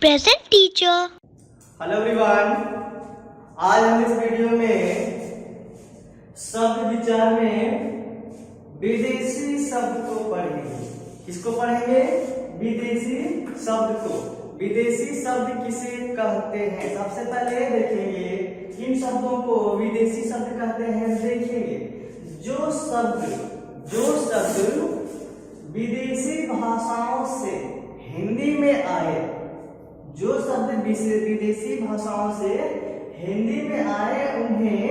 Present teacher. Hello everyone, आज हम इस वीडियो में शब्द विचार में विदेशी शब्द को पढ़ेंगे। किसको पढ़ेंगे? विदेशी शब्द को। विदेशी शब्द किसे कहते हैं? सबसे पहले देखेंगे किन शब्दों को विदेशी शब्द कहते हैं। देखेंगे जो शब्द विदेशी भाषाओं से हिंदी में आए, जो शब्द विदेशी भाषाओं से हिंदी में आए उन्हें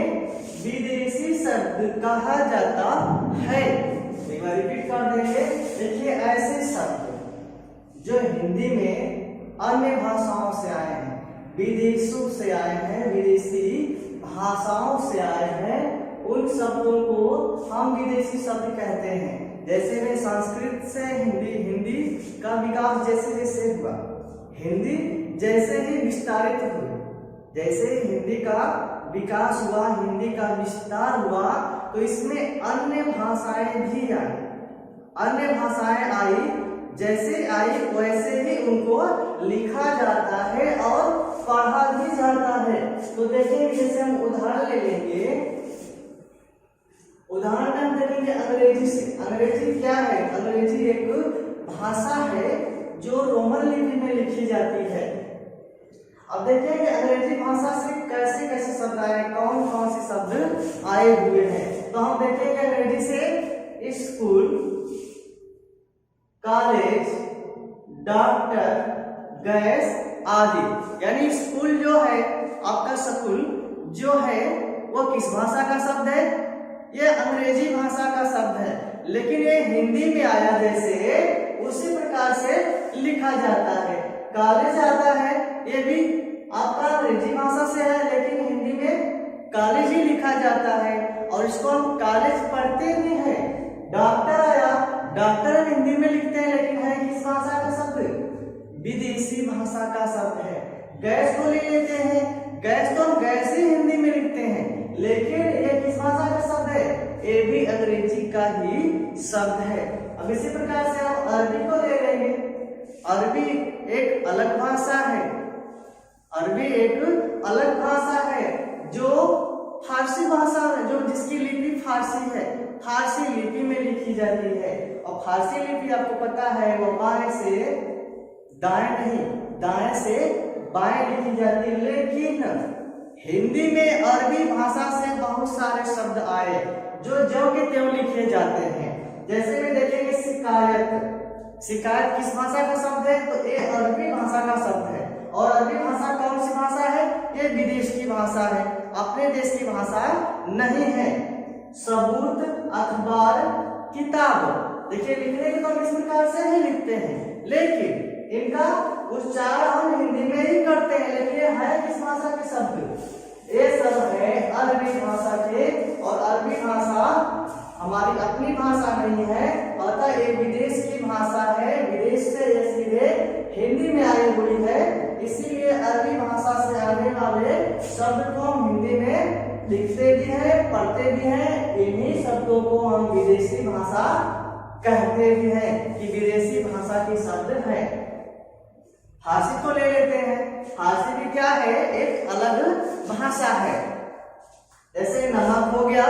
विदेशी शब्द कहा जाता है। एक बार रिपीट कर देंगे। देखिए, ऐसे शब्द जो हिंदी में अन्य भाषाओं से आए हैं, विदेशों से आए हैं, विदेशी भाषाओं से आए हैं, उन शब्दों को हम विदेशी शब्द कहते हैं। जैसे में संस्कृत से हिंदी का विकास जैसे जैसे हुआ, हिंदी जैसे ही विस्तारित हुई, जैसे हिंदी का विकास हुआ, हिंदी का विस्तार हुआ, तो इसमें अन्य भाषाएं भी आई। अन्य भाषाएं आई, जैसे आई वैसे ही उनको लिखा जाता है और पढ़ा भी जाता है। तो देखेंगे, जैसे हम उदाहरण ले लेंगे। उदाहरण हम देखेंगे अंग्रेजी से। अंग्रेजी क्या है? अंग्रेजी एक भाषा है जो रोमन लिपि में लिखी जाती है। अब देखेंगे अंग्रेजी भाषा से कैसे कैसे शब्द आए, कौन कौन से शब्द आए हुए हैं। तो हम देखेंगे अंग्रेजी से स्कूल, कॉलेज, डॉक्टर, गैस आदि। यानी स्कूल जो है, आपका स्कूल जो है वो किस भाषा का शब्द है? ये अंग्रेजी भाषा का शब्द है, लेकिन ये हिंदी में आया जैसे उसी प्रकार से लिखा जाता है। कॉलेज आता है, ये भी आपका अंग्रेजी भाषा से है, लेकिन हिंदी में कॉलेज ही लिखा जाता है और इसको हम कॉलेज पढ़ते भी हैं। डॉक्टर आया, डॉक्टर हिंदी में लिखते हैं, लेकिन है किस भाषा का शब्द? विदेशी भाषा का शब्द है। गैस को ले लेते हैं, गैस तो हम गैस ही हिंदी में लिखते हैं, लेकिन ये किस भाषा का शब्द है? ये भी अंग्रेजी का ही शब्द है। अब इसी प्रकार से हम अरबी को ले लेंगे। अरबी एक अलग भाषा है। अरबी एक अलग भाषा है जो फारसी भाषा है, जो जिसकी लिपि फारसी है, फारसी लिपि में लिखी जाती है। और फारसी लिपि आपको पता है वो बाएं से दाएं नहीं, दाएं से बाएं लिखी जाती है। लेकिन हिंदी में अरबी भाषा से बहुत सारे शब्द आए जो ज्यों के त्यों लिखे जाते हैं। जैसे में देखेंगे शिकायत। शिकायत किस भाषा का शब्द है? तो ये अरबी भाषा का शब्द है। और अरबी भाषा कौन सी भाषा है? ये विदेश की भाषा है, अपने देश की भाषा नहीं है। सबूत, अखबार, किताब। देखिए, लिखने के तो इस प्रकार से ही लिखते हैं, लेकिन इनका उच्चारण हम हिंदी में ही करते हैं, लेकिन ये है किस भाषा के शब्द? ये सब है अरबी भाषा के। और अरबी भाषा हमारी अपनी भाषा नहीं है, अतः ये विदेश की भाषा है। विदेश से ये सीधे हिंदी में आई हुई है, इसीलिए अरबी भाषा से आने वाले शब्द को हम हिंदी में लिखते भी हैं, पढ़ते भी हैं। इन्हीं शब्दों को हम विदेशी भाषा कहते भी हैं कि विदेशी भाषा के शब्द है। फारसी को ले लेते हैं। फारसी भी क्या है? एक अलग भाषा है। जैसे नमक हो गया,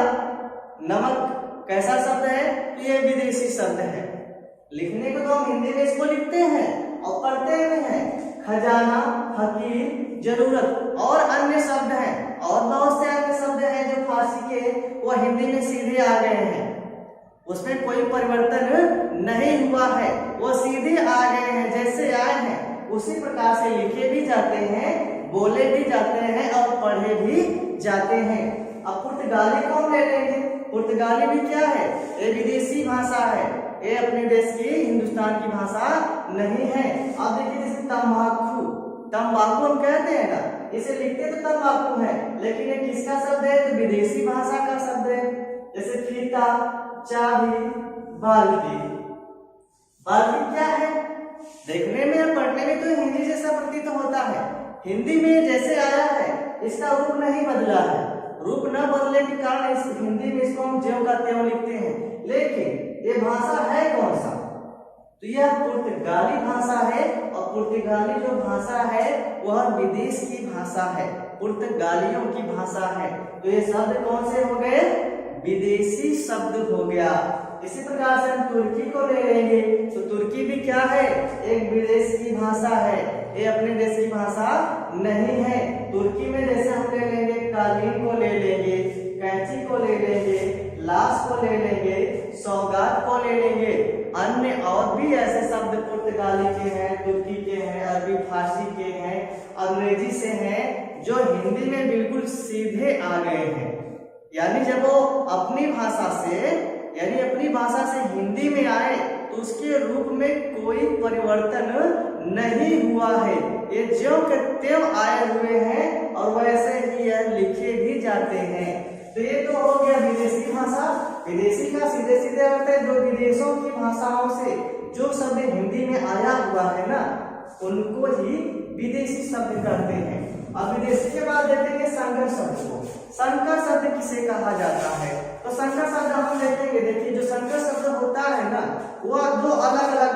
नमक कैसा शब्द है? ये विदेशी शब्द है। लिखने को तो हम हिंदी में इसको लिखते हैं और पढ़ते भी हैं। खजाना, फकीर, जरूरत और अन्य शब्द हैं, और बहुत से अन्य शब्द हैं जो फारसी के वो हिंदी में सीधे आ गए हैं। उसमें कोई परिवर्तन नहीं हुआ है, वो सीधे आ गए हैं। जैसे आए हैं उसी प्रकार से लिखे भी जाते हैं, बोले भी जाते हैं और पढ़े भी जाते हैं। अब पुर्तगाली को हम ले लेंगे। पुर्तगाली भी क्या है? ये विदेशी भाषा है, ये अपने देश की, हिंदुस्तान की भाषा नहीं है। अब देखिए, जैसे तंबाकू, तंबाकू हम कहते हैं ना, इसे लिखते तो तंबाकू है, लेकिन ये किसका शब्द है? तो विदेशी भाषा का शब्द है। जैसे फीता, चाबी, बाल्टी। बाल्टी क्या है? देखने में और पढ़ने में तो हिंदी जैसा प्रतीत होता है। हिंदी में जैसे आया है, इसका रूप नहीं बदला है। रूप न बदलने के कारण इस हिंदी में इसको हम ज्यों का त्यों लिखते हैं, लेकिन ये भाषा है कौन सा? तो यह पुर्तगाली भाषा है और पुर्तगाली जो भाषा है वह विदेश की भाषा है, पुर्तगालियों की भाषा है। तो ये शब्द कौन से हो गए? विदेशी शब्द हो गया। इसी प्रकार से हम तुर्की को ले लेंगे तो तुर्की भी क्या है? एक विदेश की भाषा है, ये अपने देश की भाषा नहीं है। तुर्की में जैसे हम ले लेंगे कालीन को ले लेंगे, कैंची को ले लेंगे, लाश को ले लेंगे, सौगात को ले लेंगे, अन्य और भी ऐसे शब्द पुर्तगाली के हैं, तुर्की के हैं, अरबी फारसी के हैं, अंग्रेजी से हैं, जो हिंदी में बिल्कुल सीधे आ गए हैं। यानी जब वो अपनी भाषा से हिंदी में आए तो उसके रूप में कोई परिवर्तन नहीं हुआ है, ये ज्यों के त्यों आए हुए हैं और वैसे ही यह लिखे भी जाते हैं। तो ये तो हो गया विदेशी भाषा। विदेशी का सीधे सीधे अर्थ है जो विदेशों की भाषाओं से जो शब्द हिंदी में आया हुआ है ना, उनको ही विदेशी शब्द कहते हैं। अब विदेशी के बाद देखेंगे संकर शब्द को। संकर शब्द किसे कहा जाता है? तो संकर शब्द हम देखेंगे, देखिए जो संकर शब्द होता है ना, वह दो अलग अलग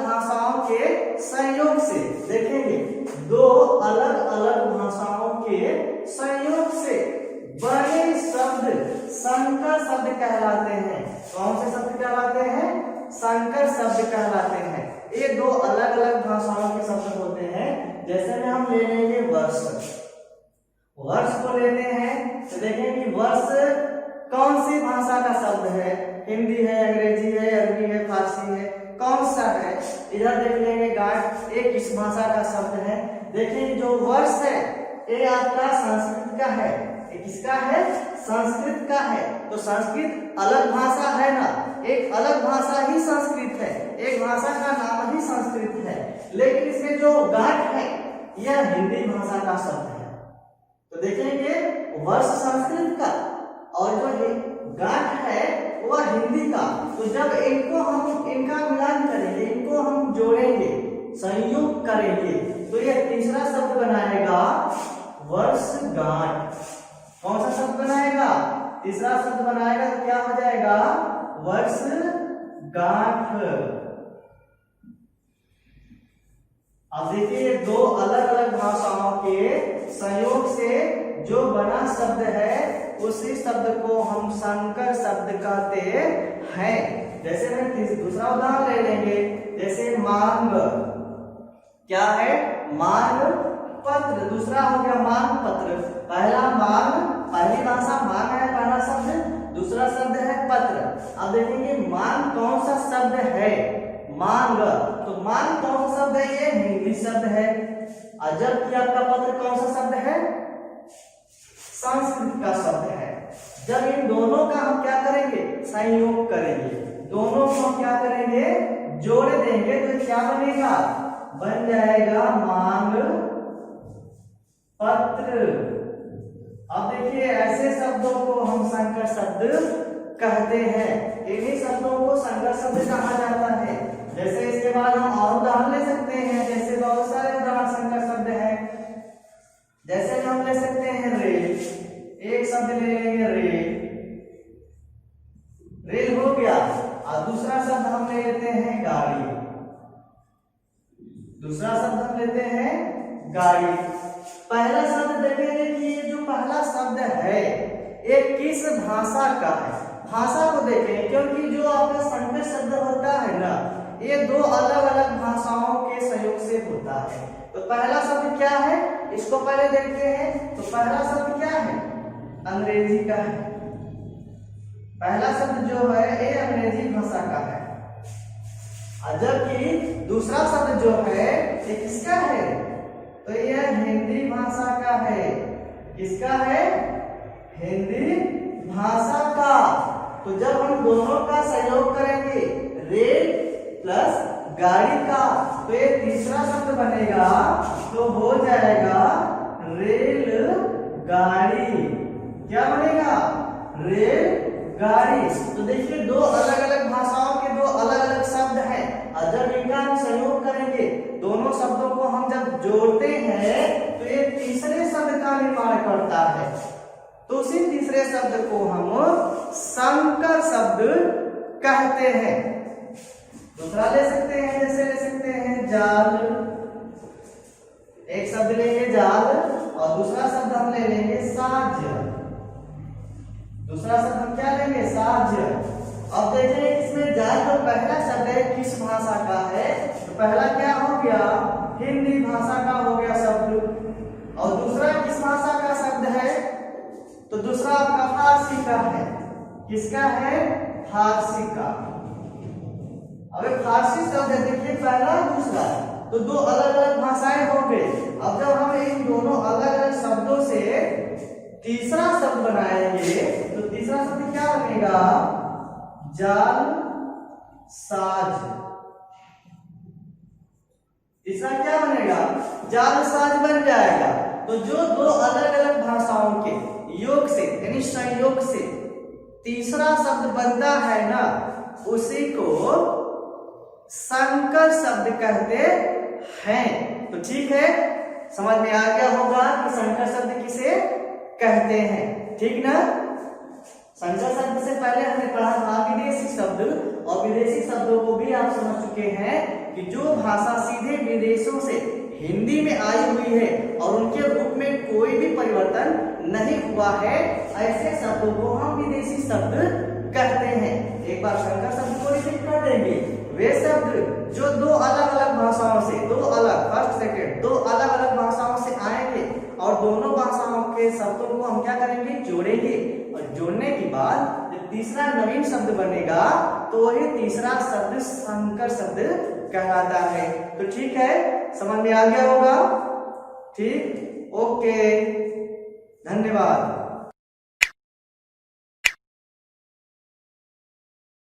भाषाओं के संयोग से, देखेंगे दो अलग अलग भाषाओं के संयोग से बने शब्द संकर शब्द कहलाते हैं। कौन से शब्द कहलाते हैं? संकर शब्द कहलाते हैं। ये दो अलग अलग भाषाओं के शब्द होते हैं। जैसे में हम ले लेंगे वर्ष को लेते हैं तो देखें कि वर्ष कौन सी भाषा का शब्द है? हिंदी है, अंग्रेजी है, अरबी है, फारसी है, कौन सा है? इधर देख लेंगे गार्ड, ये किस भाषा का शब्द है? देखिए जो वर्ष है ये आपका संस्कृत का है। ये किसका है? संस्कृत का है। तो संस्कृत अलग भाषा है ना, एक अलग भाषा ही संस्कृत है, एक भाषा का नाम ही संस्कृत है, लेकिन इसमें जो गाठ है यह हिंदी भाषा का शब्द है। तो देखेंगे वर्ष संस्कृत का और जो गाठ है वह हिंदी का। तो जब इनका मिलान करेंगे, इनको हम जोड़ेंगे, संयोग करेंगे, तो यह तीसरा शब्द बनाएगा वर्षगांठ। कौन सा शब्द बनाएगा? तीसरा शब्द बनाएगा तो क्या हो जाएगा? वर्षगांठ। अब देखिए दो अलग अलग भाषाओं के संयोग से जो बना शब्द है उसी शब्द को हम संकर शब्द कहते हैं। जैसे हम दूसरा उदाहरण ले लेंगे, जैसे मांग, क्या है? मांग पत्र। दूसरा हो गया मांग पत्र। पहला मांग, पहली भाषा मांग है पहला शब्द, दूसरा शब्द है पत्र। अब देखेंगे मांग कौन सा शब्द है? मांग। तो मांग कौन सा शब्द है? ये हिंदी शब्द है। और जबकि आपका पत्र कौन सा शब्द है? संस्कृत का शब्द है। जब इन दोनों का हम क्या करेंगे? संयोग करेंगे, दोनों को हम क्या करेंगे? जोड़ देंगे, तो क्या बनेगा? बन जाएगा मांग पत्र। अब देखिए ऐसे शब्दों को हम संकर शब्द कहते हैं। इन्हीं शब्दों को संकर शब्द कहा जाता है। जैसे इसके बाद हम और उदाहरण ले सकते हैं, जैसे बहुत सारे उदाहरण संकर शब्द हैं। जैसे हम ले सकते हैं रेल, एक शब्द ले लेंगे रेल, रेल हो गया। और दूसरा शब्द हम ले लेते हैं गाड़ी, दूसरा शब्द हम लेते हैं गाड़ी। पहला शब्द देखेंगे कि ये जो पहला शब्द है ये किस भाषा का है? भाषा को देखें, क्योंकि जो आपका संकर शब्द होता है ना, ये दो अलग अलग भाषाओं के सहयोग से होता है। तो पहला शब्द क्या है इसको पहले देखते हैं। तो पहला शब्द क्या है? अंग्रेजी का है। पहला शब्द जो है ये अंग्रेजी भाषा का है। और जबकि दूसरा शब्द जो है ये किसका है? तो यह हिंदी भाषा का है। किसका है? हिंदी भाषा का। तो जब हम दोनों का सहयोग करेंगे, रेल प्लस गाड़ी का, तो ये तीसरा शब्द बनेगा, तो हो जाएगा रेल गाड़ी। क्या बनेगा? रेल गाड़ी। तो देखिए दो अलग अलग भाषाओं के दो अलग अलग शब्द हैं, और जब इनका हम सहयोग करेंगे, दोनों शब्दों को हम जब जोड़ते हैं तो ये तीसरे शब्द का निर्माण करता है। तो उसी तीसरे शब्द को हम संकर शब्द कहते हैं। दूसरा ले सकते हैं, जैसे ले सकते हैं जाल, एक शब्द लेंगे जाल और दूसरा शब्द हम ले लेंगे साज। दूसरा शब्द हम क्या लेंगे? साज। अब देखिए इसमें जाल जो पहला शब्द है किस भाषा का है? तो पहला क्या हो गया? हिंदी भाषा का हो गया शब्द। और दूसरा किस भाषा का शब्द है? तो दूसरा आपका फारसी का है। किसका है? फारसी का। अब फारसी शब्द है, देखिए पहला दूसरा, तो दो अलग अलग भाषाएं हो गई। अब जब हम इन दोनों अलग अलग शब्दों से तीसरा शब्द बनाएंगे तो तीसरा शब्द क्या बनेगा? जाल साज। तीसरा क्या बनेगा? जाल साज बन जाएगा। तो जो दो अलग अलग भाषाओं के योग से यानी संयोग से तीसरा शब्द बनता है ना, उसी को संकर शब्द कहते हैं। तो ठीक है, समझ में आ गया होगा कि संकर शब्द किसे कहते हैं, ठीक ना? संकर शब्द से पहले हमने पढ़ा था विदेशी शब्द, और विदेशी शब्दों को भी आप समझ चुके हैं कि जो भाषा सीधे विदेशों से हिंदी में आई हुई है और उनके रूप में कोई भी परिवर्तन नहीं हुआ है, ऐसे शब्दों को हम विदेशी शब्द कहते हैं। एक बार संकर शब्द को रिपीट कर देंगे। वे शब्द जो दो अलग अलग भाषाओं से, दो अलग फर्स्ट सेकेंड दो अलग अलग भाषाओं से आएंगे और दोनों भाषाओं के शब्दों को हम क्या करेंगे? जोड़ेंगे। और जोड़ने के बाद जब तीसरा नवीन शब्द बनेगा तो वही तीसरा शब्द संकर शब्द कहलाता है। तो ठीक है, समझ में आ गया होगा? ठीक, ओके, धन्यवाद।